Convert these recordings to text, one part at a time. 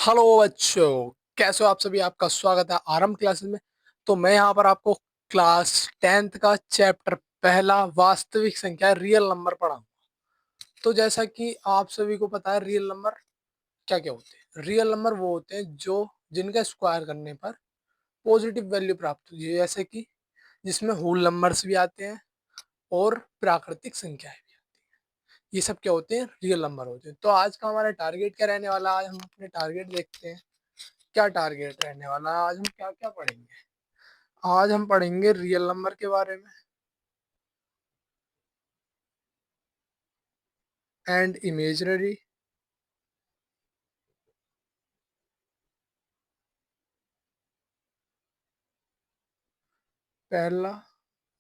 Hello बच्चों, कैसे हो आप सभी। आपका स्वागत है आरंभ क्लासेस में। तो मैं यहाँ पर आपको क्लास 10th का चैप्टर पहला वास्तविक संख्या रियल नंबर पढ़ाऊंगा। तो जैसा कि आप सभी को पता है, रियल नंबर क्या क्या होते हैं। रियल नंबर वो होते हैं जो जिनका स्क्वायर करने पर पॉजिटिव वैल्यू प्राप्त होती है, जैसे कि जिसमें होल नंबर्स भी आते हैं और प्राकृतिक संख्याएं भी। ये सब क्या होते हैं, रियल नंबर होते हैं। तो आज का हमारा टारगेट क्या रहने वाला है, आज हम अपने टारगेट देखते हैं। क्या टारगेट रहने वाला है, आज हम क्या क्या पढ़ेंगे। आज हम पढ़ेंगे रियल नंबर के बारे में एंड इमेजनरी। पहला,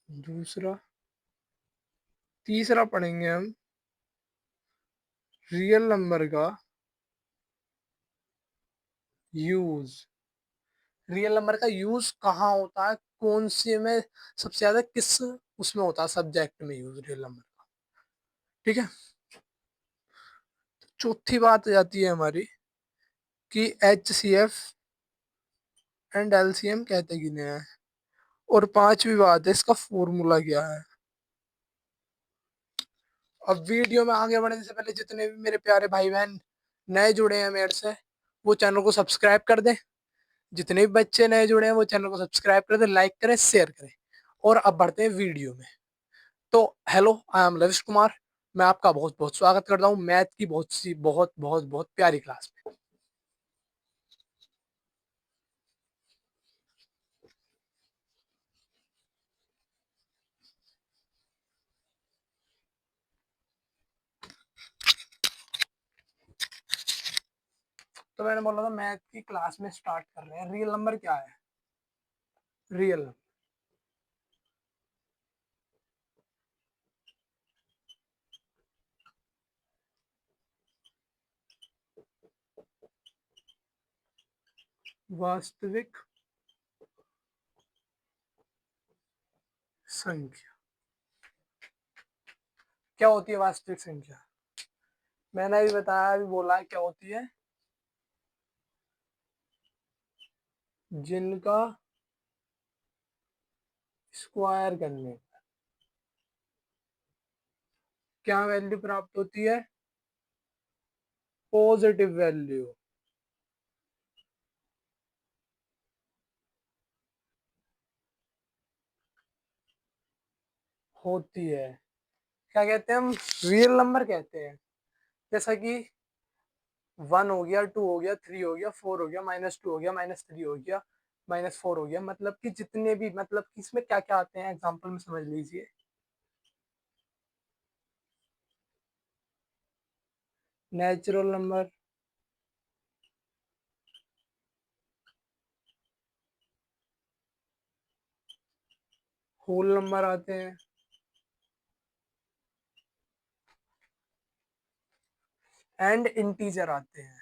दूसरा, तीसरा पढ़ेंगे हम रियल नंबर का यूज। रियल नंबर का यूज कहाँ होता है, कौन से में सबसे ज्यादा, किस उसमें होता है, सब्जेक्ट में यूज रियल नंबर का। ठीक है। चौथी बात आ जाती है हमारी कि HCF एंड LCM कहते किन्हें हैं। और पांचवी बात है, इसका फॉर्मूला क्या है। अब वीडियो में आगे बढ़ने से पहले जितने भी मेरे प्यारे भाई बहन नए जुड़े हैं मेरे से, वो चैनल को सब्सक्राइब कर दें। जितने भी बच्चे नए जुड़े हैं वो चैनल को सब्सक्राइब कर दें, लाइक करें, शेयर करें। और अब बढ़ते हैं वीडियो में। तो hello, I am lavish Kumar. मैं आपका बहुत बहुत स्वागत करता हूँ मैथ की बहुत सी बहुत बहुत बहुत प्यारी क्लास में। तो मैंने बोला था मैथ की क्लास में स्टार्ट कर रहे हैं। रियल नंबर क्या है। रियल वास्तविक संख्या क्या होती है। वास्तविक संख्या मैंने अभी बताया, अभी बोला है क्या होती है। जिनका स्क्वायर करने क्या वैल्यू प्राप्त होती है, पॉजिटिव वैल्यू होती है। क्या कहते हैं हम, रियल नंबर कहते हैं। जैसा कि 1 हो गया, 2 हो गया, 3 हो गया, 4 हो गया, -2 हो गया, -3 हो गया, -4 हो गया। मतलब कि जितने भी, मतलब कि इसमें क्या क्या आते हैं एग्जाम्पल में समझ लीजिए। नेचुरल नंबर, होल नंबर आते हैं, एंड इंटीजर आते हैं।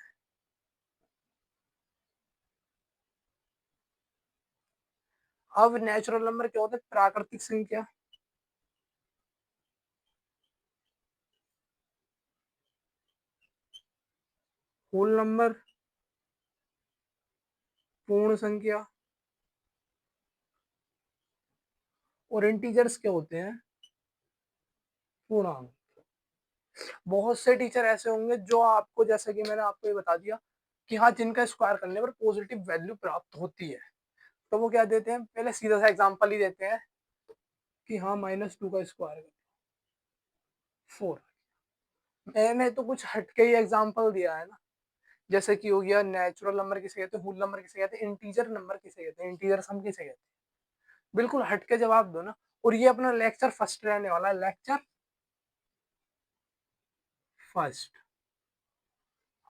अब नेचुरल नंबर क्या होता है, प्राकृतिक संख्या। होल नंबर पूर्ण संख्या। और इंटीजर्स क्या होते हैं, पूर्णांक। बहुत से टीचर ऐसे होंगे जो आपको, जैसे कि मैंने आपको ये बता दिया कि हाँ, जिनका स्क्वायर करने पर पॉजिटिव वैल्यू प्राप्त होती है, तो वो क्या देते हैं, पहले सीधा सा एग्जांपल ही देते हैं कि हाँ, -2 का स्क्वायर 4। मैंने तो कुछ हटके ही एग्जांपल दिया है ना। जैसे कि हो गया नेचुरल नंबर किसे कहते हैं, होल नंबर किसे कहते हैं, इंटीजर नंबर किसे कहते हैं, इंटीजर सम किसे कहते हैं। बिल्कुल हटके जवाब दो ना। और ये अपना लेक्चर फर्स्ट रहने वाला है, लेक्चर फर्स्ट।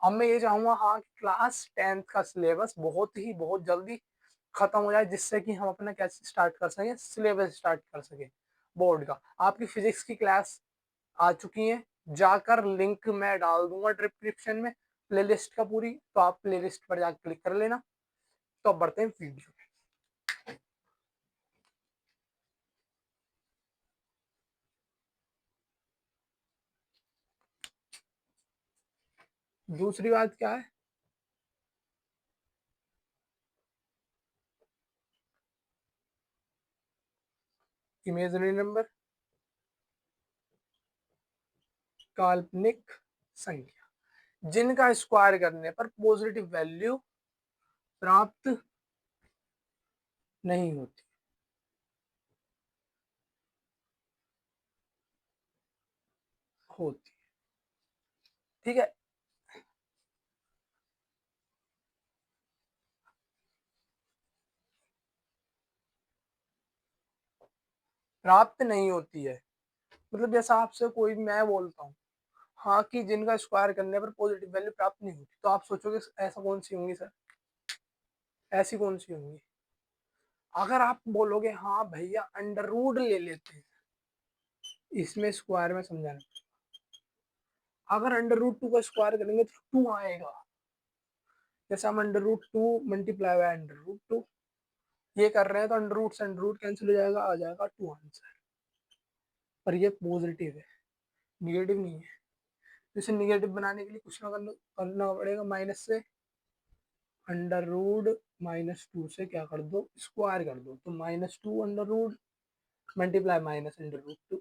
अब मैं ये चाहूंगा हाँ, कि क्लास 10th का सिलेबस बहुत ही बहुत जल्दी खत्म हो जाए, जिससे कि हम अपना क्या स्टार्ट कर सकें, सिलेबस स्टार्ट कर सकें बोर्ड का। आपकी फिजिक्स की क्लास आ चुकी है, जाकर लिंक मैं डाल दूंगा डिस्क्रिप्शन में प्लेलिस्ट का पूरी, तो आप प्लेलिस्ट पर जाकर क्लिक कर लेना। तो अब बढ़ते हैं वीडियो में। दूसरी बात क्या है, इमेजिनरी नंबर, काल्पनिक संख्या जिनका स्क्वायर करने पर पॉजिटिव वैल्यू प्राप्त नहीं होती। होती ठीक है। प्राप्त नहीं होती है मतलब जैसा आपसे कोई मैं बोलता हूँ हाँ कि जिनका स्क्वायर करने पर पॉजिटिव वैल्यू प्राप्त नहीं होती, तो आप सोचोगे ऐसा कौन सी होंगी सर, ऐसी कौन सी होंगी। अगर आप बोलोगे हाँ भैया अंडर रूट ले लेते हैं, इसमें स्क्वायर में समझाना, अगर अंडर रूट टू का स्क्वायर करेंगे तो टू आएगा। जैसे हम under root two multiply by under root two ये कर रहे हैं तो अंडर रूट से अंडर रूट कैंसिल हो जाएगा, आ जाएगा टू आंसर। पर ये पॉजिटिव है, निगेटिव नहीं है। तो इसे निगेटिव बनाने के लिए कुछ ना करना पड़ेगा, माइनस से अंडर रूट माइनस टू से क्या कर दो, स्क्वायर कर दो, तो minus two under root multiply minus under root two,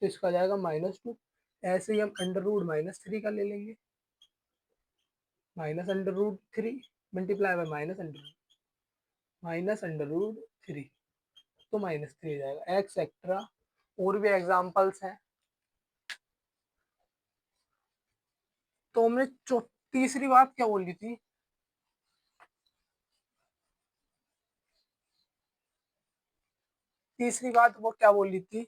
तो इसका आ जाएगा माइनस टू। ऐसे ही हम अंडर रूट माइनस थ्री का ले लेंगे, minus under root three multiply by minus under root three, तो माइनस थ्री आ जाएगा, एक्सेट्रा। और भी एग्जाम्पल्स हैं। तो हमने तीसरी बात क्या बोली थी, तीसरी बात वो क्या बोली थी,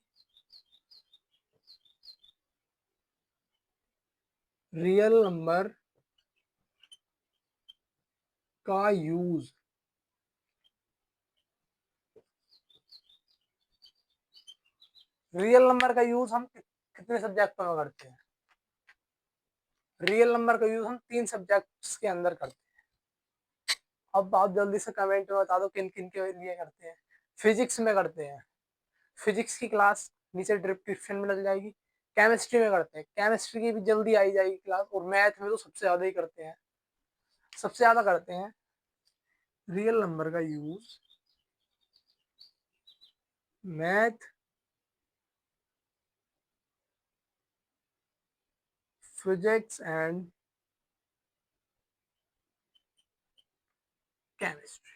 रियल नंबर का यूज, रियल नंबर का यूज हम कितने सब्जेक्टों में करते हैं, रियल नंबर का यूज हम तीन सब्जेक्ट्स के अंदर करते हैं। अब आप जल्दी से कमेंट में बता दो किन किन के लिए करते हैं। फिजिक्स में करते हैं, फिजिक्स की क्लास नीचे डिस्क्रिप्शन में डल जाएगी। केमिस्ट्री में करते हैं, केमिस्ट्री की भी जल्दी आई जाएगी क्लास। और मैथ में तो सबसे ज्यादा ही करते हैं, सबसे ज्यादा करते हैं रियल नंबर का use math, physics and chemistry.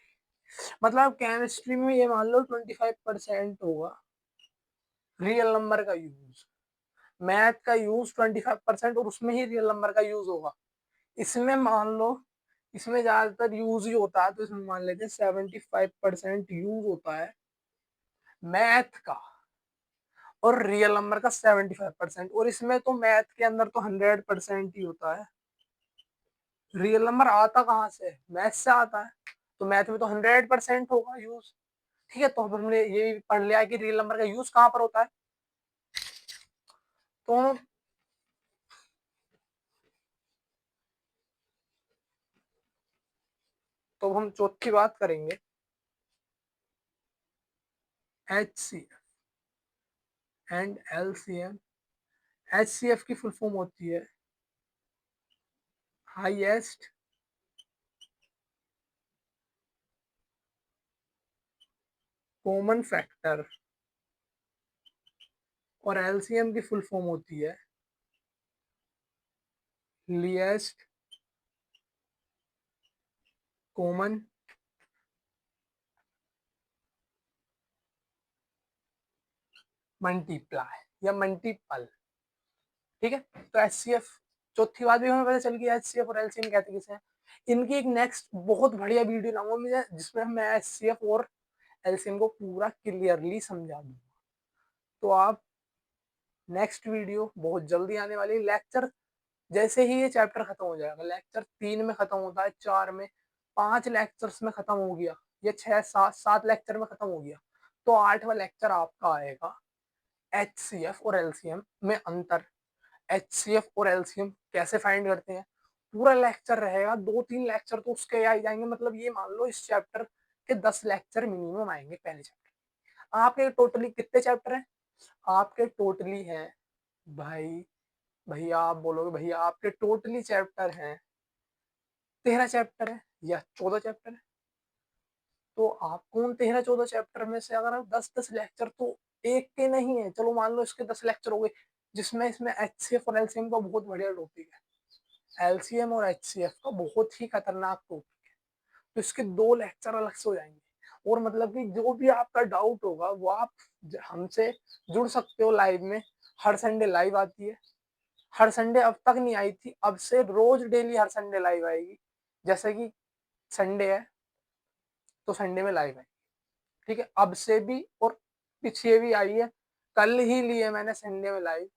मतलब केमिस्ट्री में ये मान लो 25% होगा रियल नंबर का यूज, मैथ का यूज 25% और उसमें ही रियल नंबर का यूज होगा। इसमें मान लो इसमें ज्यादातर यूज ही होता है, तो इसमें मान लेते हैं 75% यूज होता है मैथ का और रियल नंबर का 75%। और इसमें तो मैथ के अंदर तो 100% ही होता है, रियल नंबर आता कहाँ से, मैथ से आता है। तो मैथ में तो 100% होगा यूज। ठीक है, तो अब हमने ये पढ़ लिया कि रियल नंबर का यूज कहाँ पर होता है। तो हम चौथी बात करेंगे, HCF एंड LCM। HCF की फुल फॉर्म होती है हाईएस्ट कॉमन फैक्टर, और LCM की फुल फॉर्म होती है लीस्ट कॉमन मल्टीप्लाई या मल्टीपल। ठीक है, तो HCF, चौथी बात भी हमें पता चल गई HCF और LCM कहते किसे हैं। इनकी एक नेक्स्ट बहुत बढ़िया वीडियो लाऊंगा मुझे, जिसमें मैं HCF और LCM को पूरा क्लियरली समझा दूंगा। तो आप नेक्स्ट वीडियो बहुत जल्दी आने वाली, लेक्चर जैसे ही ये चैप्टर खत्म हो जाएगा, लेक्चर 3 में खत्म होता है, 4 में, 5 लेक्चर्स में खत्म हो गया, ये 6 7 लेक्चर में खत्म हो गया, तो 8वां लेक्चर आपका आएगा HCF और LCM में अंतर, HCF और LCM कैसे फाइंड करते हैं। पूरा लेक्चर रहेगा, 2 3 लेक्चर तो उसके आ ही जाएंगे। मतलब ये मान लो इस चैप्टर के 10 लेक्चर मिनिमम आएंगे पहले चैप्टर। आपके टोटली कितने चैप्टर हैं, आपके टोटली हैं भाई, भैया आप बोलोगे भैया आपके टोटली चैप्टर हैं 13 चैप्टर है या 14 चैप्टर है, तो आपको उन 13-14 चैप्टर में से अगर 10-10 लेक्चर तो एक के नहीं है, चलो मान लो इसके 10 लेक्चर हो गए, जिसमें इसमें एचसीएफ और एलसीएम का बहुत बढ़िया टॉपिक है। एलसीएम और एचसीएफ का बहुत ही खतरनाक टॉपिक है, तो इसके 2 लेक्चर अलग से हो जाएंगे। और मतलब कि जो भी आपका डाउट होगा वो आप हमसे जुड़ सकते हो लाइव में। हर संडे लाइव आती है, हर संडे अब तक नहीं आई थी, अब से रोज डेली हर संडे लाइव आएगी। जैसे कि संडे है तो संडे में लाइव आएगी, ठीक है, अब से भी। और पीछे भी आई है, कल ही लिए मैंने संडे में लाइव,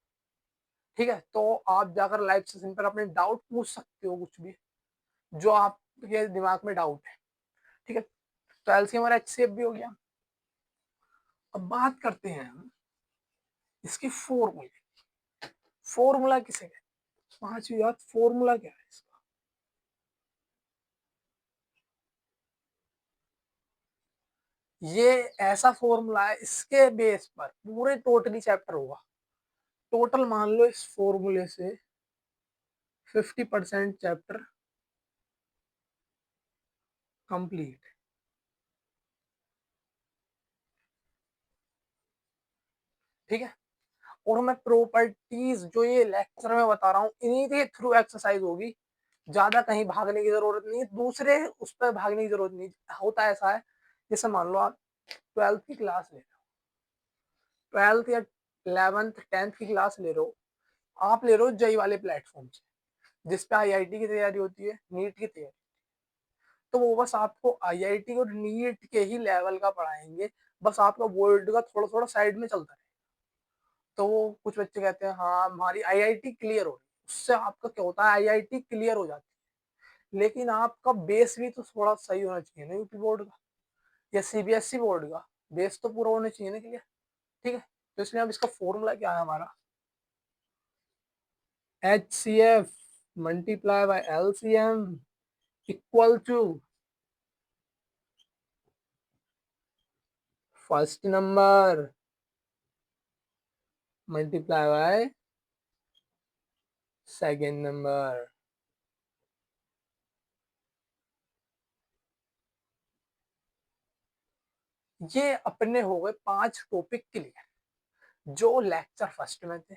ठीक है। तो आप जाकर लाइव सेशन पर अपने डाउट पूछ सकते हो, कुछ भी जो आपके दिमाग में डाउट है, ठीक है। तो एलसीएम और एचसीएफ भी हो गया। अब बात करते हैं हम इसकी फॉर्मूले। फॉर्मूला किसे कहते हैं? पांचवी बात, फॉर्मूला क्या है इसका? ये ऐसा फॉर्मूला है, इसके बेस पर पूरे टोटली चैप्टर होगा। टोटल मान लो इस फॉर्मूले से 50% चैप्टर कंप्लीट, ठीक है। और मैं प्रॉपर्टीज जो ये लेक्चर में बता रहा हूँ इन्हीं के थ्रू एक्सरसाइज होगी, ज्यादा कहीं भागने की जरूरत नहीं है, दूसरे उस पर भागने की जरूरत नहीं। होता ऐसा है, जैसे मान लो आप 12th की क्लास ले रहे हो, 12th या 11th 10th की क्लास ले रहे हो, आप ले रहे हो जई वाले प्लेटफॉर्म से, जिसपे आईआईटी की तैयारी होती है, नीट की तैयारी। तो वो बस आपको आईआईटी और नीट के ही लेवल का पढ़ाएंगे, बस आपका बोर्ड का थोड़ा थोड़ा साइड में चलता है। तो वो कुछ बच्चे कहते हैं हाँ हमारी आईआईटी क्लियर हो रही है, उससे आपका क्या होता है, आईआईटी क्लियर हो जाती है, लेकिन आपका बेस भी तो थोड़ा सही होना चाहिए ना, यूपी बोर्ड का या सीबीएसई बोर्ड का बेस तो पूरा होना चाहिए ना क्लियर, ठीक है। तो इसलिए अब इसका फॉर्मूला क्या है हमारा, H C F multiply by L C M equal to first number multiply by second number. ये अपने हो गए 5 टॉपिक क्लियर जो लेक्चर फर्स्ट में थे।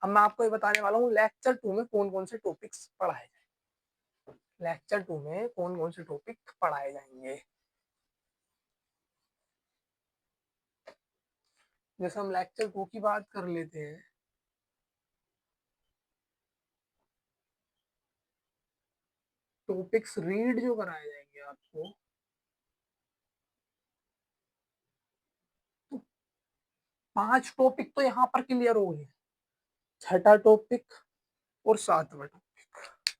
अब मैं आपको ये बताने वाला हूँ लेक्चर 2 में कौन कौन से टॉपिक्स पढ़ाए जाए, लेक्चर 2 में कौन कौन से टॉपिक पढ़ाए जाएंगे। जैसे हम लेक्चर 2 की बात कर लेते हैं, टॉपिक्स रीड जो कराए जाएंगे आपको, तो 5 टॉपिक तो यहाँ पर क्लियर हो गए, छठा टॉपिक और सातवां टॉपिक।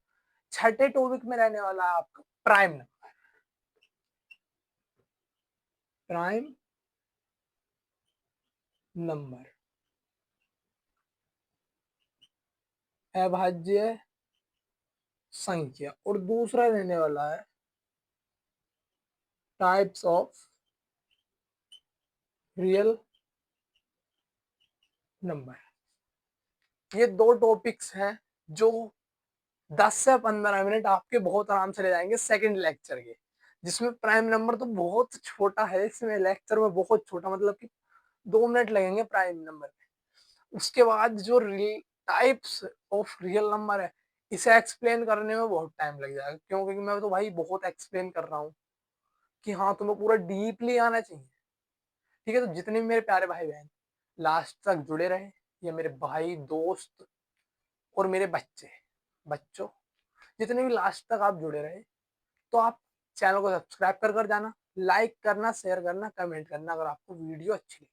छठे टॉपिक में रहने वाला है आपका प्राइम नंबर, प्राइम नंबर, अभाज्य संख्या, और दूसरा रहने वाला है टाइप्स ऑफ रियल नंबर। ये 2 टॉपिक्स हैं जो 10 से 15 मिनट आपके बहुत आराम से ले जाएंगे सेकंड लेक्चर के, जिसमें प्राइम नंबर तो बहुत छोटा है, इसमें लेक्चर में बहुत छोटा, मतलब कि 2 मिनट लगेंगे प्राइम नंबर में। उसके बाद जो टाइप्स ऑफ रियल नंबर है, इसे एक्सप्लेन करने में बहुत टाइम लग जाएगा, क्योंकि मैं तो भाई बहुत एक्सप्लेन कर रहा हूँ कि हाँ तुम्हें पूरा डीपली आना चाहिए, ठीक है। तो जितने भी मेरे प्यारे भाई बहन लास्ट तक जुड़े रहे, ये मेरे भाई दोस्त और मेरे बच्चे बच्चों, जितने भी लास्ट तक आप जुड़े रहे, तो आप चैनल को सब्सक्राइब कर कर जाना, लाइक करना, शेयर करना, कमेंट करना अगर आपको वीडियो अच्छी लगी।